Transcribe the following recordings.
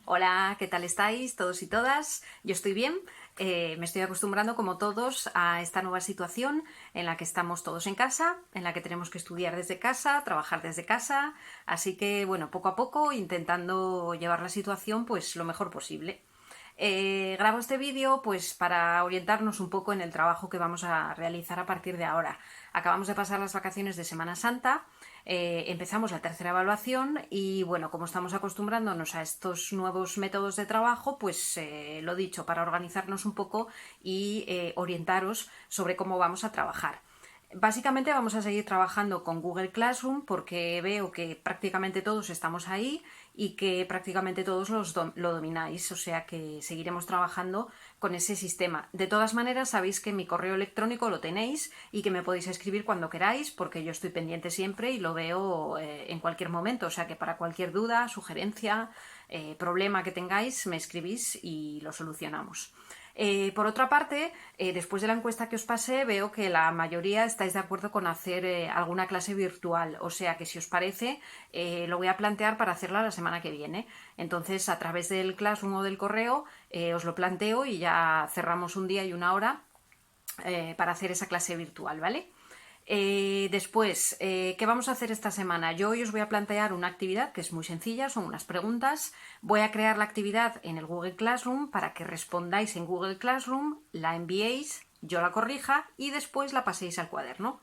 Hola, ¿qué tal estáis todos y todas? Yo estoy bien, me estoy acostumbrando como todos a esta nueva situación en la que estamos todos en casa, en la que tenemos que estudiar desde casa, trabajar desde casa, así que bueno, poco a poco intentando llevar la situación pues lo mejor posible. Grabo este vídeo pues para orientarnos un poco en el trabajo que vamos a realizar a partir de ahora. Acabamos de pasar las vacaciones de Semana Santa, empezamos la tercera evaluación y bueno, como estamos acostumbrándonos a estos nuevos métodos de trabajo, pues lo dicho, para organizarnos un poco y orientaros sobre cómo vamos a trabajar. Básicamente vamos a seguir trabajando con Google Classroom porque veo que prácticamente todos estamos ahí y que prácticamente todos lo domináis, o sea que seguiremos trabajando con ese sistema. De todas maneras, sabéis que mi correo electrónico lo tenéis y que me podéis escribir cuando queráis porque yo estoy pendiente siempre y lo veo en cualquier momento, o sea que para cualquier duda, sugerencia, problema que tengáis, me escribís y lo solucionamos. Por otra parte, después de la encuesta que os pasé, veo que la mayoría estáis de acuerdo con hacer alguna clase virtual. O sea que si os parece, lo voy a plantear para hacerla la semana que viene. Entonces, a través del Classroom o del correo, os lo planteo y ya cerramos un día y una hora para hacer esa clase virtual, ¿vale? Después, ¿qué vamos a hacer esta semana? Yo hoy os voy a plantear una actividad que es muy sencilla, son unas preguntas. Voy a crear la actividad en el Google Classroom para que respondáis en Google Classroom, la enviéis, yo la corrija y después la paséis al cuaderno.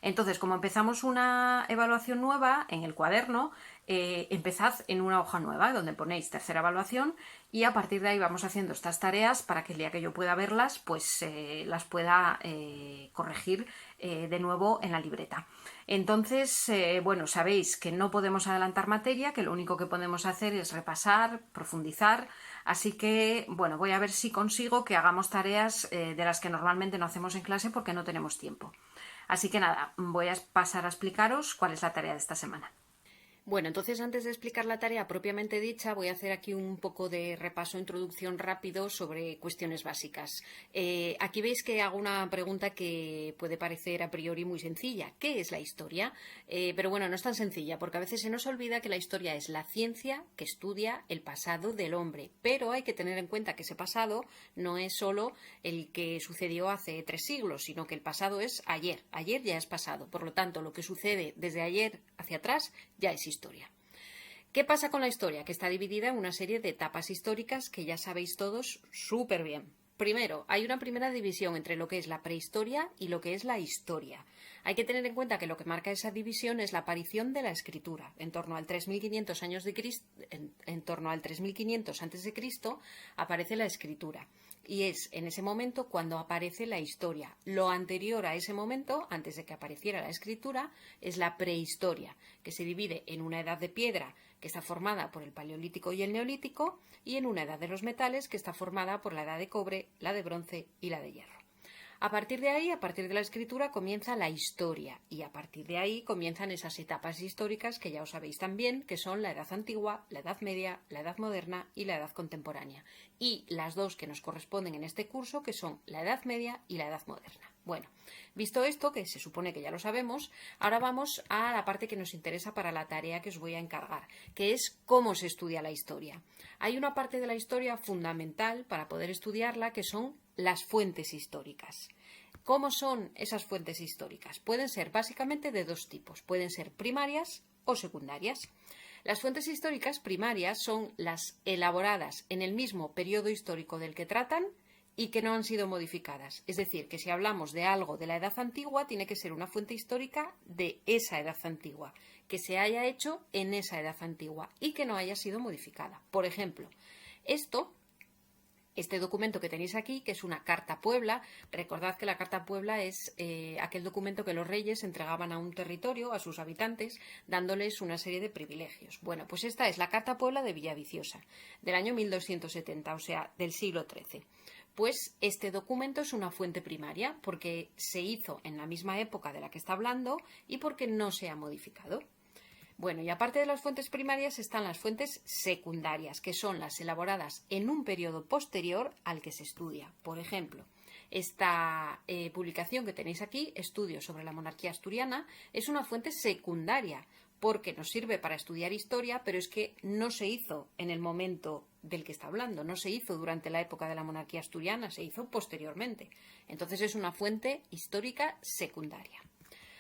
Entonces, como empezamos una evaluación nueva en el cuaderno, empezad en una hoja nueva donde ponéis tercera evaluación y a partir de ahí vamos haciendo estas tareas para que el día que yo pueda verlas, pues las pueda corregir de nuevo en la libreta. Entonces, bueno, sabéis que no podemos adelantar materia, que lo único que podemos hacer es repasar, profundizar, así que, bueno, voy a ver si consigo que hagamos tareas de las que normalmente no hacemos en clase porque no tenemos tiempo. Así que nada, voy a pasar a explicaros cuál es la tarea de esta semana. Bueno, entonces antes de explicar la tarea propiamente dicha, voy a hacer aquí un poco de repaso, introducción rápido sobre cuestiones básicas. Aquí veis que hago una pregunta que puede parecer a priori muy sencilla. ¿Qué es la historia? Pero bueno, no es tan sencilla, porque a veces se nos olvida que la historia es la ciencia que estudia el pasado del hombre. Pero hay que tener en cuenta que ese pasado no es solo el que sucedió hace 3 siglos, sino que el pasado es ayer. Ayer ya es pasado. Por lo tanto, lo que sucede desde ayer hacia atrás ya es historia. ¿Qué pasa con la historia? Que está dividida en una serie de etapas históricas que ya sabéis todos súper bien. Primero, hay una primera división entre lo que es la prehistoria y lo que es la historia. Hay que tener en cuenta que lo que marca esa división es la aparición de la escritura. En torno al 3500 años de Cristo, en torno al 3500 antes de Cristo aparece la escritura. Y es en ese momento cuando aparece la historia. Lo anterior a ese momento, antes de que apareciera la escritura, es la prehistoria, que se divide en una edad de piedra que está formada por el Paleolítico y el Neolítico, y en una edad de los metales que está formada por la edad de cobre, la de bronce y la de hierro. A partir de ahí, a partir de la escritura, comienza la historia y a partir de ahí comienzan esas etapas históricas que ya os sabéis también, que son la Edad Antigua, la Edad Media, la Edad Moderna y la Edad Contemporánea. Y las dos que nos corresponden en este curso, que son la Edad Media y la Edad Moderna. Bueno, visto esto, que se supone que ya lo sabemos, ahora vamos a la parte que nos interesa para la tarea que os voy a encargar, que es cómo se estudia la historia. Hay una parte de la historia fundamental para poder estudiarla que son las fuentes históricas. ¿Cómo son esas fuentes históricas? Pueden ser básicamente de dos tipos. Pueden ser primarias o secundarias. Las fuentes históricas primarias son las elaboradas en el mismo periodo histórico del que tratan y que no han sido modificadas. Es decir, que si hablamos de algo de la Edad Antigua, tiene que ser una fuente histórica de esa Edad Antigua, que se haya hecho en esa Edad Antigua y que no haya sido modificada. Por ejemplo, este documento que tenéis aquí, que es una Carta Puebla. Recordad que la Carta Puebla es aquel documento que los reyes entregaban a un territorio, a sus habitantes, dándoles una serie de privilegios. Bueno, pues esta es la Carta Puebla de Villaviciosa, del año 1270, o sea, del siglo XIII. Pues este documento es una fuente primaria porque se hizo en la misma época de la que está hablando y porque no se ha modificado. Bueno, y aparte de las fuentes primarias están las fuentes secundarias, que son las elaboradas en un periodo posterior al que se estudia. Por ejemplo, esta publicación que tenéis aquí, Estudios sobre la monarquía asturiana, es una fuente secundaria porque nos sirve para estudiar historia, pero es que no se hizo en el momento del que está hablando. No se hizo durante la época de la monarquía asturiana, se hizo posteriormente. Entonces es una fuente histórica secundaria.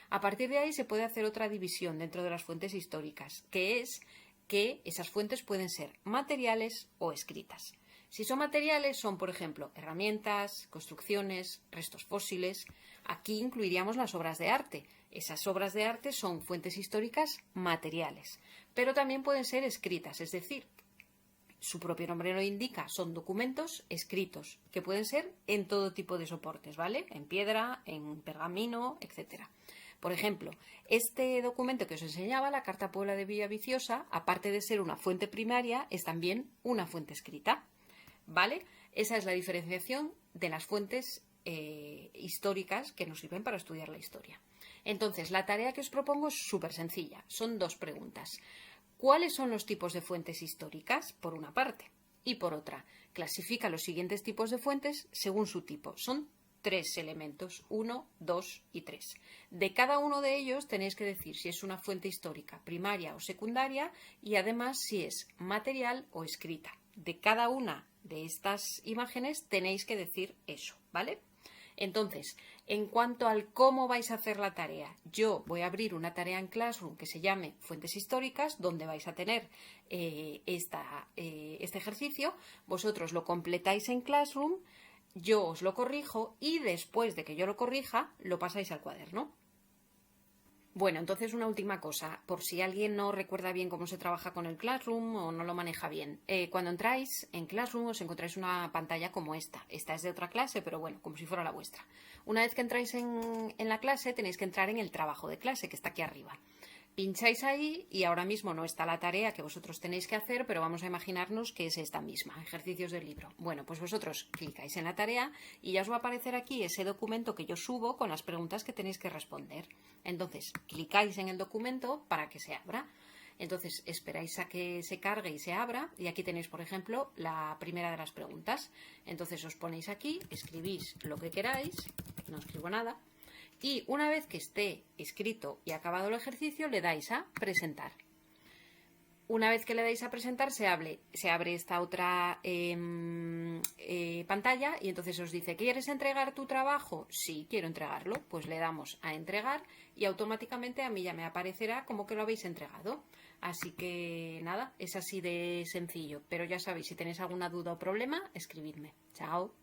A partir de ahí se puede hacer otra división dentro de las fuentes históricas, que es que esas fuentes pueden ser materiales o escritas. Si son materiales, son, por ejemplo, herramientas, construcciones, restos fósiles. Aquí incluiríamos las obras de arte. Esas obras de arte son fuentes históricas materiales, pero también pueden ser escritas, es decir, su propio nombre lo indica, son documentos escritos, que pueden ser en todo tipo de soportes, ¿vale? En piedra, en pergamino, etcétera. Por ejemplo, este documento que os enseñaba, la Carta Puebla de Villaviciosa, aparte de ser una fuente primaria, es también una fuente escrita, ¿vale? Esa es la diferenciación de las fuentes históricas que nos sirven para estudiar la historia. Entonces, la tarea que os propongo es súper sencilla. Son 2 preguntas. ¿Cuáles son los tipos de fuentes históricas? Por una parte. Y por otra, clasifica los siguientes tipos de fuentes según su tipo. Son 3 elementos, 1, 2 y 3. De cada uno de ellos tenéis que decir si es una fuente histórica primaria o secundaria y además si es material o escrita. De cada una de estas imágenes tenéis que decir eso, ¿vale? Entonces, en cuanto al cómo vais a hacer la tarea, yo voy a abrir una tarea en Classroom que se llame Fuentes Históricas, donde vais a tener este ejercicio. Vosotros lo completáis en Classroom, yo os lo corrijo y después de que yo lo corrija, lo pasáis al cuaderno. Bueno, entonces una última cosa, por si alguien no recuerda bien cómo se trabaja con el Classroom o no lo maneja bien. Cuando entráis en Classroom os encontráis una pantalla como esta. Esta es de otra clase, pero bueno, como si fuera la vuestra. Una vez que entráis en la clase, tenéis que entrar en el trabajo de clase, que está aquí arriba. Pincháis ahí y ahora mismo no está la tarea que vosotros tenéis que hacer, pero vamos a imaginarnos que es esta misma, ejercicios del libro. Bueno, pues vosotros clicáis en la tarea y ya os va a aparecer aquí ese documento que yo subo con las preguntas que tenéis que responder. Entonces, clicáis en el documento para que se abra. Entonces, esperáis a que se cargue y se abra y aquí tenéis, por ejemplo, la primera de las preguntas. Entonces, os ponéis aquí, escribís lo que queráis, no escribo nada. Y una vez que esté escrito y acabado el ejercicio, le dais a presentar. Una vez que le dais a presentar, se abre esta otra pantalla y entonces os dice, ¿quieres entregar tu trabajo? Sí, quiero entregarlo. Pues le damos a entregar y automáticamente a mí ya me aparecerá como que lo habéis entregado. Así que nada, es así de sencillo. Pero ya sabéis, si tenéis alguna duda o problema, escribidme. Chao.